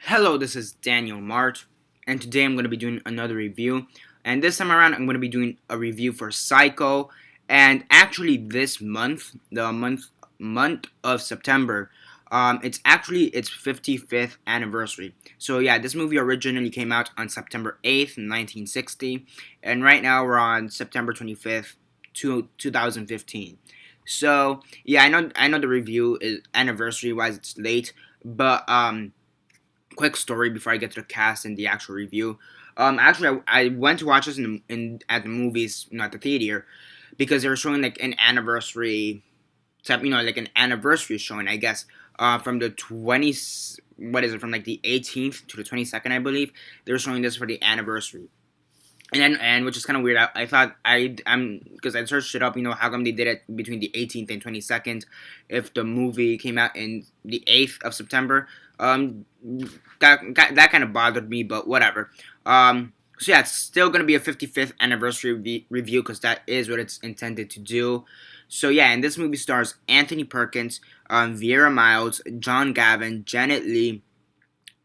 Hello, this is Daniel Mart, and today I'm going to be doing another review. And this time around, I'm going to be doing a review for Psycho. And actually, this month, the month of September, it's actually its 55th anniversary. So yeah, this movie originally came out on September 8th, 1960, and right now we're on September 25th, 2015. So yeah, I know the review is anniversary wise, it's late, but quick story before I get to the cast and the actual review. Actually, I went to watch this at the movies, at the theater, because they were showing like an anniversary, like an anniversary showing, I guess, from the 20s. What is it? From like the 18th to the 22nd, I believe. They were showing this for the anniversary. And which is kind of weird. I thought I'm because I searched it up. How come they did it between the 18th and 22nd? If the movie came out in the 8th of September, that kind of bothered me. But whatever. So yeah, it's still gonna be a 55th anniversary review because that is what it's intended to do. So yeah, and this movie stars Anthony Perkins, Vera Miles, John Gavin, Janet Leigh,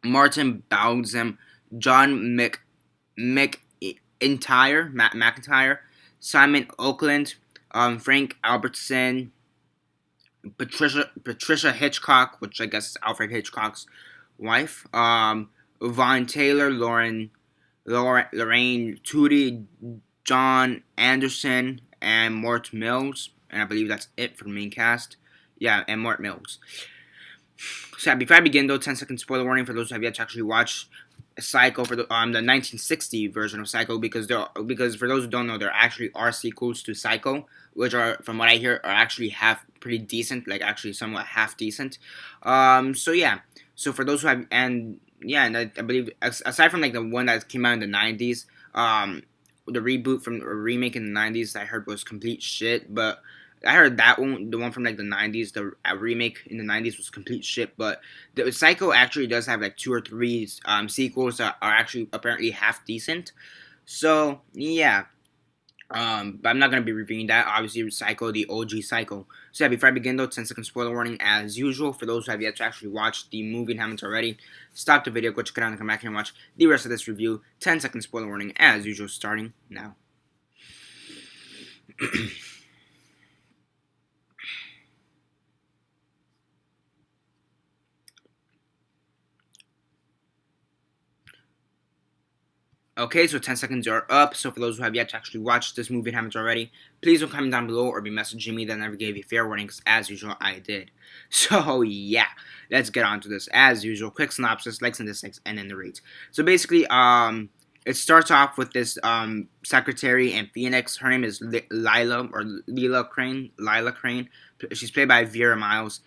Martin Bautzem, John McIntyre, Simon Oakland, Frank Albertson, Patricia Hitchcock, which I guess is Alfred Hitchcock's wife, Vaughn Taylor, Lorraine Tootie, John Anderson, and Mort Mills, and I believe that's it for the main cast. Yeah, and Mort Mills. So before I begin, though, 10-second spoiler warning for those who have yet to actually watch Psycho for the 1960 version of Psycho, because for those who don't know, there actually are sequels to Psycho, which are, from what I hear, are actually pretty decent, like actually somewhat half decent. So yeah, so for those who have, and yeah, and I believe aside from like the one that came out in the 90s, the reboot from a remake in the 90s I heard was complete shit, but I heard that one, the one from like the 90s, the remake in the 90s was complete shit. But the Psycho actually does have like 2 or 3 sequels that are actually apparently half decent. So yeah, but I'm not gonna be reviewing that. Obviously, Psycho, the OG Psycho. So yeah, before I begin though, 10-second spoiler warning as usual. For those who have yet to actually watch the movie and haven't already, stop the video, go check it out, and come back here and watch the rest of this review. 10-second spoiler warning as usual, starting now. Okay, so 10 seconds are up. So for those who have yet to actually watch this movie and haven't already, please don't comment down below or be messaging me that I never gave you fair warnings. As usual, I did. So yeah, let's get on to this. As usual, quick synopsis, likes and dislikes, and then the rates. So basically, it starts off with this secretary in Phoenix. Her name is Lila Crane. Lila Crane. She's played by Vera Miles,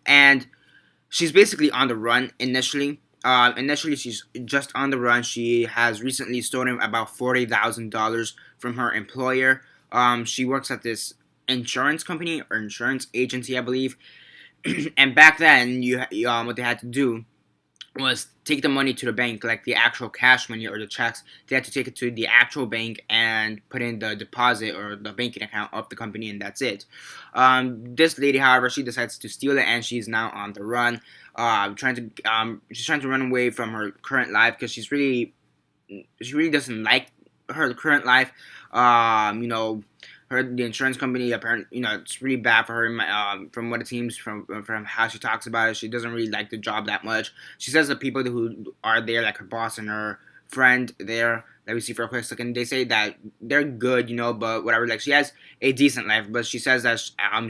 and she's basically on the run initially. Initially, she's just on the run. She has recently stolen about $40,000 from her employer. She works at this insurance company or insurance agency, I believe. And back then, what they had to do was take the money to the bank, like the actual cash money or the checks. They had to take it to the actual bank and put in the deposit or the banking account of the company, and that's it. This lady, however, she decides to steal it, and she's now on the run. She's trying to run away from her current life because she really doesn't like her current life. The insurance company, apparently, it's really bad for her. From what it seems, from how she talks about it, she doesn't really like the job that much. She says the people who are there, like her boss and her friend there that we see for a quick second, they say that they're good, but whatever. Like, she has a decent life, but she says that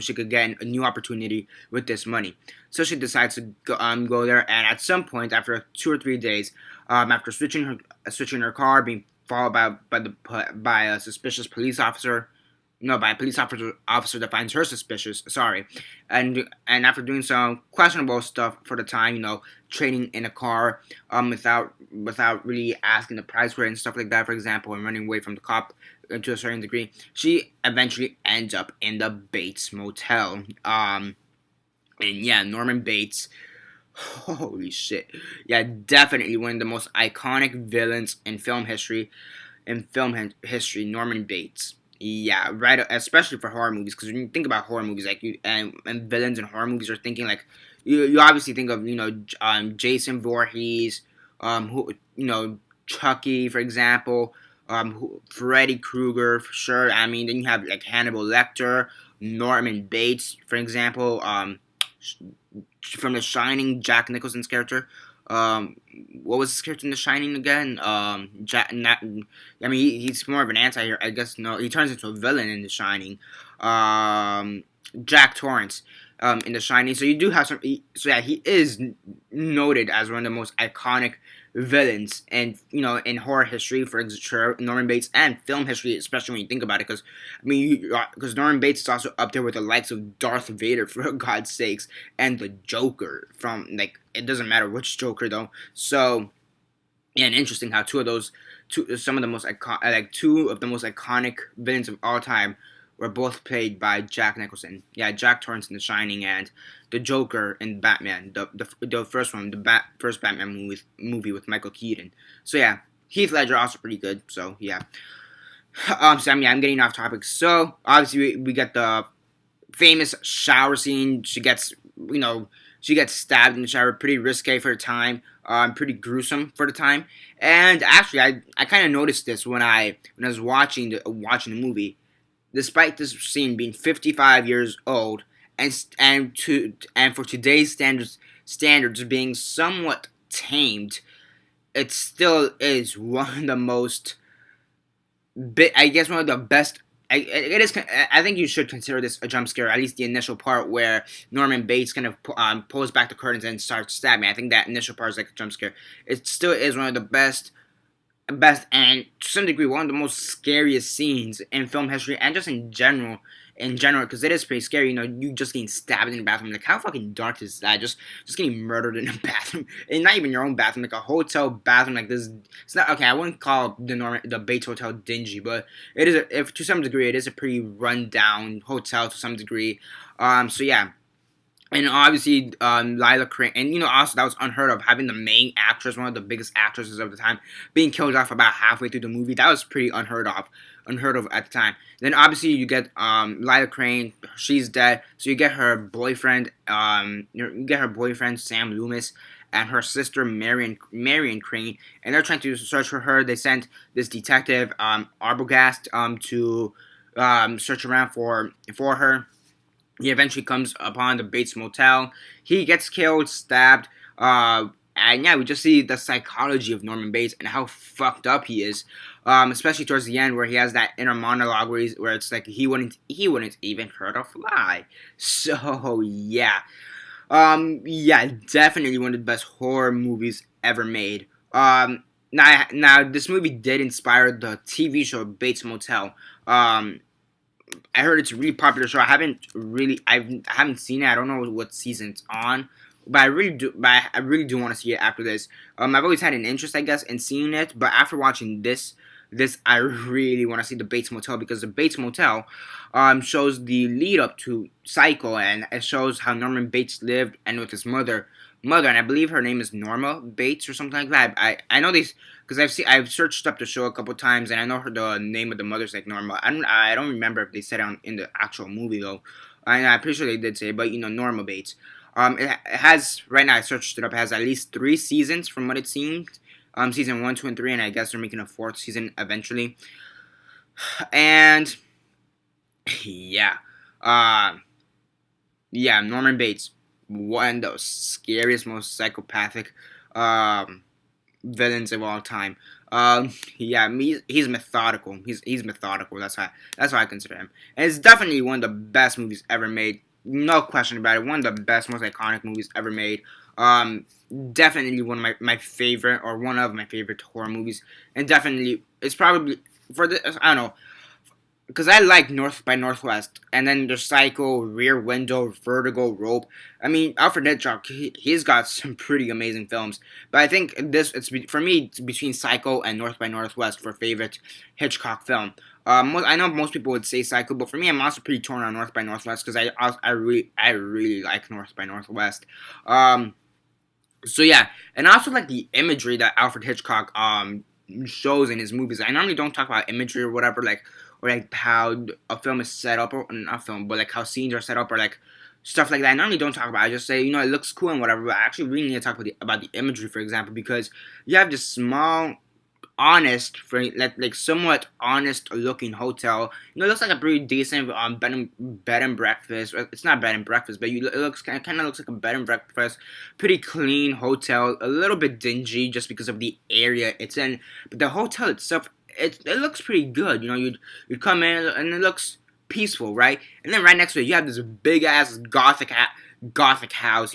she could get a new opportunity with this money. So she decides to go there, and at some point, after 2 or 3 days, after switching her car, being followed by a suspicious police officer. No, by a police officer that finds her suspicious. Sorry, and after doing some questionable stuff for the time, trading in a car, without really asking the price for it and stuff like that, for example, and running away from the cop to a certain degree, she eventually ends up in the Bates Motel. And yeah, Norman Bates. Holy shit! Yeah, definitely one of the most iconic villains in film history. Norman Bates. Yeah, right. Especially for horror movies, because when you think about horror movies, like and villains in horror movies, are thinking like you obviously think of Jason Voorhees, who Chucky, for example, Freddy Krueger for sure. I mean, then you have like Hannibal Lecter, Norman Bates, for example, from The Shining, Jack Nicholson's character. Um, what was his character in The Shining again? He's more of an anti-hero, I guess. No, he turns into a villain in The Shining. Jack Torrance, in The Shining. So you do have some. So yeah, he is noted as one of the most iconic villains, and in horror history for sure, Norman Bates, and film history, especially when you think about it, because Norman Bates is also up there with the likes of Darth Vader, for God's sakes, and the Joker, from like, it doesn't matter which Joker though. So yeah, and interesting how some of the most two of the most iconic villains of all time were both played by Jack Nicholson. Yeah, Jack Torrance in The Shining, and the Joker in Batman, the first one, first Batman movie with Michael Keaton. So yeah, Heath Ledger also pretty good. So yeah, I'm getting off topic. So obviously we get the famous shower scene. She gets stabbed in the shower. Pretty risque for the time. Pretty gruesome for the time. And actually, I kind of noticed this when I was watching the movie. Despite this scene being 55 years old, and for today's standards being somewhat tamed, it still is one of the most, I guess, one of the best. It is. I think you should consider this a jump scare. At least the initial part where Norman Bates kind of pulls back the curtains and starts stabbing. I think that initial part is like a jump scare. It still is one of the best, and to some degree one of the most scariest scenes in film history, and just in general, because it is pretty scary. You just getting stabbed in the bathroom. Like, how fucking dark is that? Just getting murdered in a bathroom, and not even your own bathroom, like a hotel bathroom. Like this, it's not okay. I wouldn't call the Bates Hotel dingy, but it is. If to some degree, it is a pretty rundown hotel to some degree. So yeah. And obviously, Lila Crane, and also that was unheard of, having the main actress, one of the biggest actresses of the time, being killed off about halfway through the movie. That was pretty unheard of at the time. Then obviously you get Lila Crane, she's dead, so you get her boyfriend, Sam Loomis, and her sister Marion Crane, and they're trying to search for her. They sent this detective, Arbogast, to search around for her. He eventually comes upon the Bates Motel. He gets killed, stabbed, and yeah, we just see the psychology of Norman Bates and how fucked up he is, especially towards the end where he has that inner monologue where it's like he wouldn't even hurt a fly. So yeah, definitely one of the best horror movies ever made. Now this movie did inspire the TV show Bates Motel. I heard it's a really popular show. I haven't seen it. I don't know what season it's on, but I really do want to see it after this. I've always had an interest, I guess, in seeing it, but after watching this, I really want to see the Bates Motel, because the Bates Motel shows the lead up to Psycho, and it shows how Norman Bates lived and with his mother, and I believe her name is Norma Bates or something like that. I know these because I've searched up the show a couple times, and I know the name of the mother's like Norma. I don't remember if they said it in the actual movie though. I'm pretty sure they did say, but Norma Bates. It has, right now I searched it up. It has at least 3 seasons from what it seemed. Season 1, 2, and 3, and I guess they're making a 4th season eventually. And yeah, Norman Bates, one of the scariest, most psychopathic villains of all time. He's methodical. He's methodical. That's how I consider him. And it's definitely one of the best movies ever made. No question about it. One of the best, most iconic movies ever made. Definitely one of my favorite, or one of my favorite horror movies. And definitely, it's probably, I don't know, because I like North by Northwest, and then there's Psycho, Rear Window, Vertigo, Rope. I mean, Alfred Hitchcock, he's got some pretty amazing films. But I think for me, it's between Psycho and North by Northwest for favorite Hitchcock film. I know most people would say Psycho, but for me, I'm also pretty torn on North by Northwest, because I really like North by Northwest. So yeah, and I also like the imagery that Alfred Hitchcock shows in his movies. I normally don't talk about imagery or whatever, or like how a film is set up, or not film, but like how scenes are set up, or like stuff like that I normally don't talk about. I just say, it looks cool and whatever, but I actually really need to talk about the imagery, for example, because you have this small, honest, like somewhat honest looking hotel. It looks like a pretty decent bed and breakfast. It's not bed and breakfast, but it looks kind of looks like a bed and breakfast. Pretty clean hotel, a little bit dingy just because of the area it's in. But the hotel itself, it looks pretty good. You'd come in and it looks peaceful, right? And then right next to it, you have this big ass gothic house.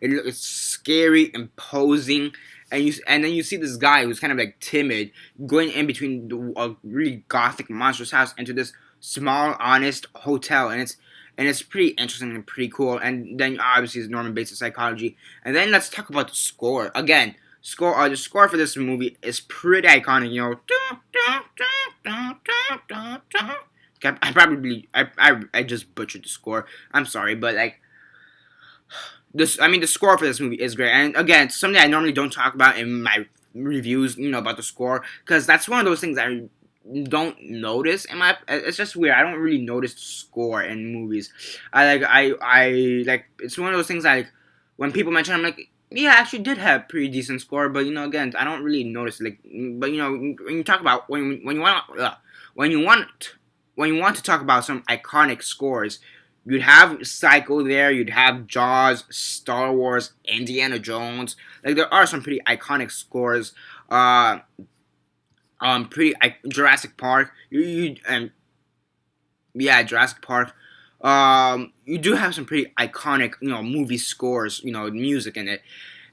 It's scary, imposing. And then you see this guy who's kind of like timid going in between a really gothic monstrous house into this small honest hotel, and it's pretty interesting and pretty cool. And then obviously it's Norman Bates' psychology. And then let's talk about the score again. The score for this movie is pretty iconic. I just butchered the score. I'm sorry, but like. The score for this movie is great, and again, it's something I normally don't talk about in my reviews, about the score, because that's one of those things I don't notice it's just weird. I don't really notice the score in movies. It's one of those things like when people mention, I'm like, yeah, I actually did have pretty decent score, but again, I don't really notice it. But when you talk about when you want to talk about some iconic scores. You'd have Psycho there, you'd have Jaws, Star Wars, Indiana Jones. Like, there are some pretty iconic scores. Jurassic Park. Jurassic Park. You do have some pretty iconic, movie scores, music in it.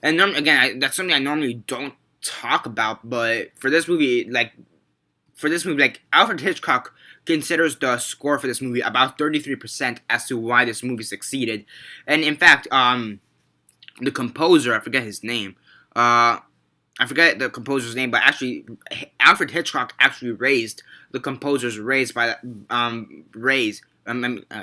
And again, that's something I normally don't talk about, but for this movie, Alfred Hitchcock considers the score for this movie about 33% as to why this movie succeeded. And in fact, the composer, I forget his name, I forget the composer's name, but actually, Alfred Hitchcock actually raised the composer's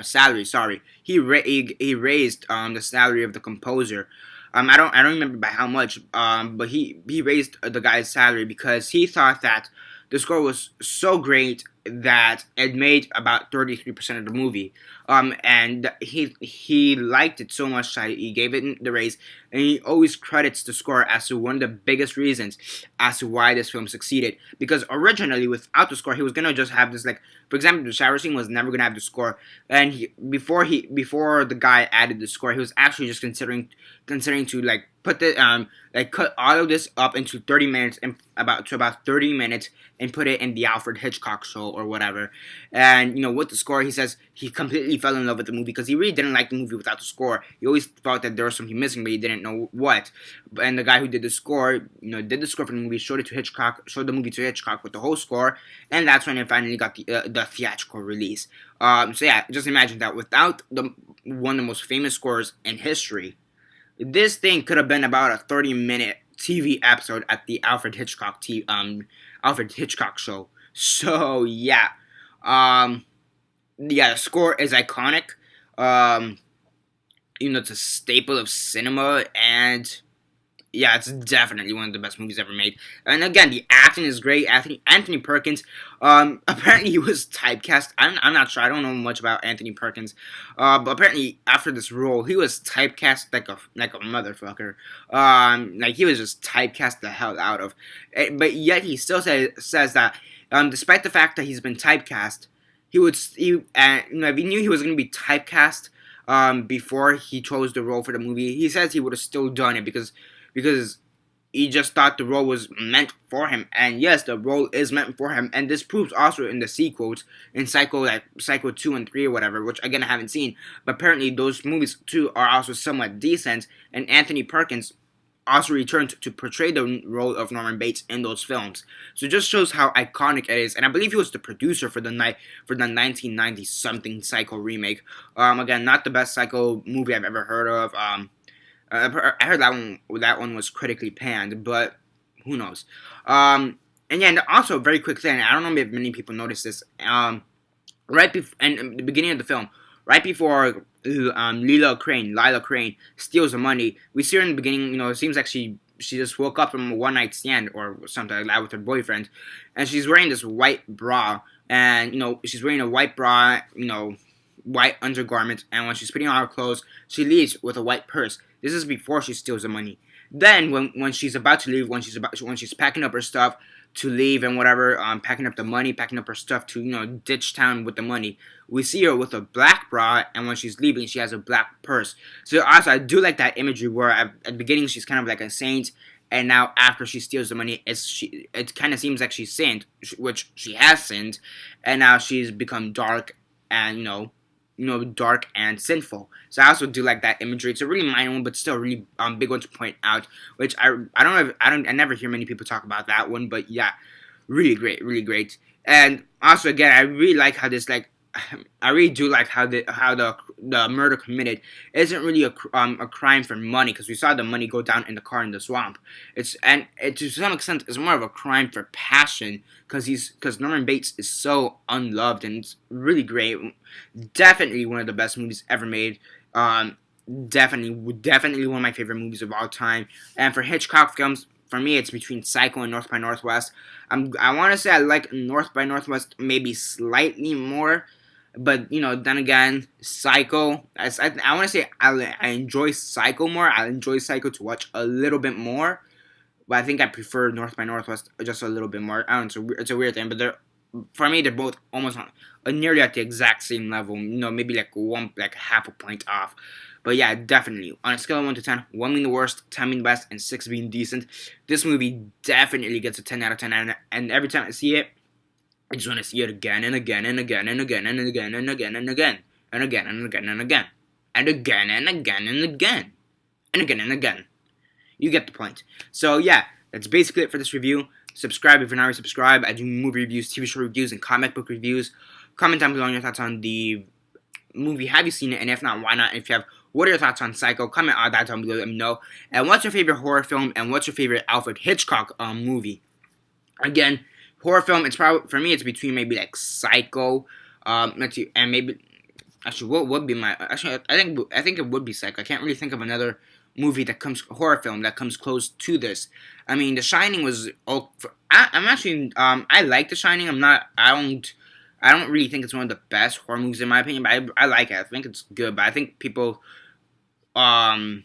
salary. Sorry, he raised the salary of the composer. I don't remember by how much, but he raised the guy's salary because he thought that the score was so great that it made about 33% of the movie. And he liked it so much that he gave it the raise, and he always credits the score as to one of the biggest reasons as to why this film succeeded. Because originally, without the score, he was gonna just have this, like, for example, the shower scene was never gonna have the score, and before the guy added the score, he was actually just considering to like put the cut all of this up into 30 minutes and about 30 minutes and put it in the Alfred Hitchcock show or whatever. And with the score, he says he completely fell in love with the movie because he really didn't like the movie without the score. He always thought that there was something missing, but he didn't know what. And the guy who did the score, did the score for the movie, showed the movie to Hitchcock with the whole score, and that's when it finally got the theatrical release. So yeah, just imagine that without one of the most famous scores in history, this thing could have been about a 30-minute TV episode at the Alfred Hitchcock show. So yeah, the score is iconic. It's a staple of cinema, and yeah, it's definitely one of the best movies ever made. And again, the acting is great. Anthony Perkins, apparently he was typecast. I'm not sure. I don't know much about Anthony Perkins. But apparently after this role, he was typecast like a motherfucker. He was just typecast the hell out of. But yet he still says that, despite the fact that he's been typecast, if he knew he was going to be typecast, before he chose the role for the movie, he says he would have still done it because he just thought the role was meant for him. And yes, the role is meant for him, and this proves also in the sequels, in Psycho 2 and 3 or whatever, which again I haven't seen, but apparently those movies too are also somewhat decent, and Anthony Perkins also returned to portray the role of Norman Bates in those films. So it just shows how iconic it is, and I believe he was the producer for the 1990-something Psycho remake. Again, not the best Psycho movie I've ever heard of. I heard that one was critically panned, but who knows? And yeah, and also a very quick thing. I don't know if many people noticed this. Right before, in the beginning of the film, right before Lila Crane steals the money, we see her in the beginning. It seems like she just woke up from a one night stand or something like that with her boyfriend, and she's wearing this white bra, and she's wearing a white bra, white undergarments, and when she's putting on her clothes, she leaves with a white purse. This is before she steals the money. Then when she's about to leave, when she's packing up her stuff to leave and whatever, packing up the money, packing up her stuff to ditch town with the money, we see her with a black bra, and when she's leaving, she has a black purse. So also I do like that imagery where at the beginning she's kind of like a saint, and now after she steals the money, it kind of seems like she's sinned, which she has sinned, and now she's become dark and dark and sinful. So I also do like that imagery. It's a really minor one, but still a really big one to point out. Which I never hear many people talk about that one, but yeah, really great, really great. And also again, I really like how this I really do like how the murder committed isn't really a crime for money, because we saw the money go down in the car in the swamp. To some extent it's more of a crime for passion, because Norman Bates is so unloved, and it's really great. Definitely one of the best movies ever made. Definitely one of my favorite movies of all time. And for Hitchcock films, for me, it's between Psycho and North by Northwest. I want to say I like North by Northwest maybe slightly more, but then again, Psycho. I want to say I enjoy Psycho more. I enjoy Psycho to watch a little bit more, but I think I prefer North by Northwest just a little bit more. I don't know. It's a weird thing, but for me they're both almost nearly at the exact same level. Maybe like half a point off. But yeah, definitely. On a scale of 1 to 10, 1 being the worst, 10 being the best, and 6 being decent, this movie definitely gets a 10 out of 10. And every time I see it, I just want to see it again and again and again and again and again and again and again and again and again and again and again and again and again and again and again. You get the point. So yeah, that's basically it for this review. Subscribe if you're not already subscribed. I do movie reviews, TV show reviews, and comic book reviews. Comment down below on your thoughts on the movie. Have you seen it? And if not, why not? And if you have, what are your thoughts on Psycho? Comment all that down below. Let me know. And what's your favorite horror film? And what's your favorite Alfred Hitchcock movie? Again, horror film. It's probably, for me, it's between maybe like Psycho, let's see, and maybe actually what would be my I think it would be Psycho. I can't really think of another movie horror film that comes close to this. I mean, The Shining was. I like The Shining. I don't really think it's one of the best horror movies in my opinion, but I like it. I think it's good, but I think people, I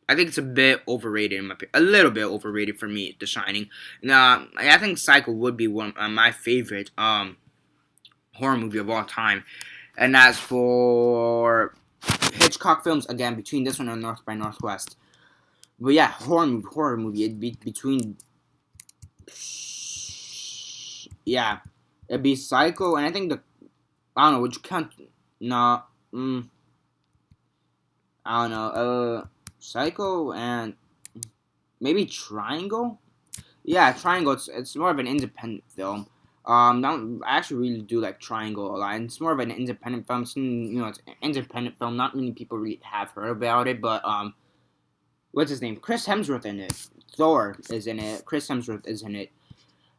think it's a bit overrated in my opinion. A little bit overrated for me, The Shining. Now, I think Psycho would be one of my favorite horror movie of all time. And as for Hitchcock films, again, between this one and North by Northwest. But yeah, horror movie. It'd be between, yeah, it'd be Psycho, and I think I don't know, would you count? No, I don't know. Psycho and maybe Triangle. Yeah, Triangle. It's more of an independent film. I actually really do like Triangle a lot. And it's more of an independent film. It's an independent film. Not many people really have heard about it, but what's his name? Chris Hemsworth in it. Thor is in it. Chris Hemsworth is in it.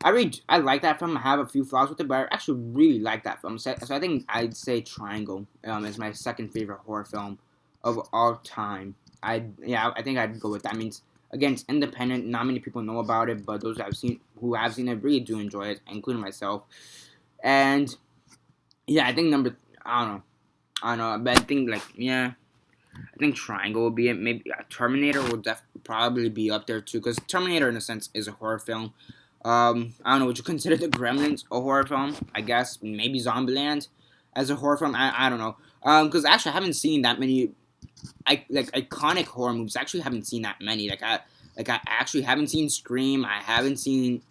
I like that film. I have a few flaws with it, but I actually really like that film. So I think I'd say Triangle is my second favorite horror film of all time. I think I'd go with that. I mean, again, it's independent. Not many people know about it, but those who have seen it really do enjoy it, including myself. And yeah, I think I don't know, but I think I think Triangle will be it. Maybe Terminator will probably be up there too, because Terminator, in a sense, is a horror film. I don't know. Would you consider The Gremlins a horror film? I guess maybe Zombieland as a horror film. I don't know. Because actually, I haven't seen that many. Iconic horror movies. I actually haven't seen that many. I actually haven't seen Scream. I've seen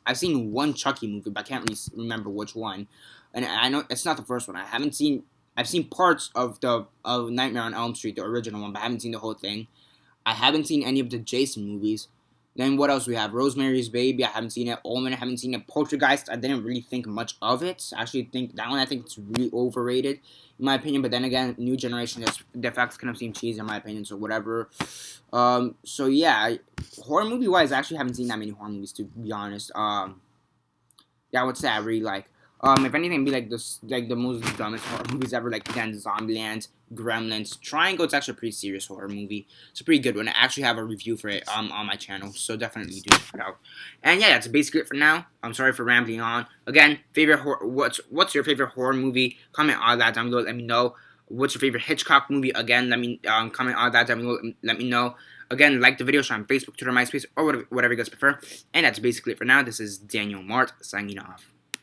one Chucky movie, but I can't really remember which one. And I know it's not the first one. I've seen parts of Nightmare on Elm Street, the original one, but I haven't seen the whole thing. I haven't seen any of the Jason movies. Then what else we have? Rosemary's Baby. I haven't seen it. Omen. I haven't seen it. Poltergeist. I didn't really think much of it. I actually think that one. I think it's really overrated, in my opinion. But then again, new generation, the effects kind of seem cheesy, in my opinion. So whatever. So yeah, horror movie wise, I actually haven't seen that many horror movies, to be honest. Yeah, I would say I really like. If anything, it'd be like the most dumbest horror movies ever. Like again, Zombieland, Gremlins, Triangle. It's actually a pretty serious horror movie. It's a pretty good one. I actually have a review for it on my channel, so definitely do check it out. And yeah, that's basically it for now. I'm sorry for rambling on. Again, favorite horror. What's your favorite horror movie? Comment all that down below. Let me know. What's your favorite Hitchcock movie? Again, let me comment on that down below. Let me know. Again, like the video, share on Facebook, Twitter, MySpace, or whatever you guys prefer. And that's basically it for now. This is Daniel Mart signing off.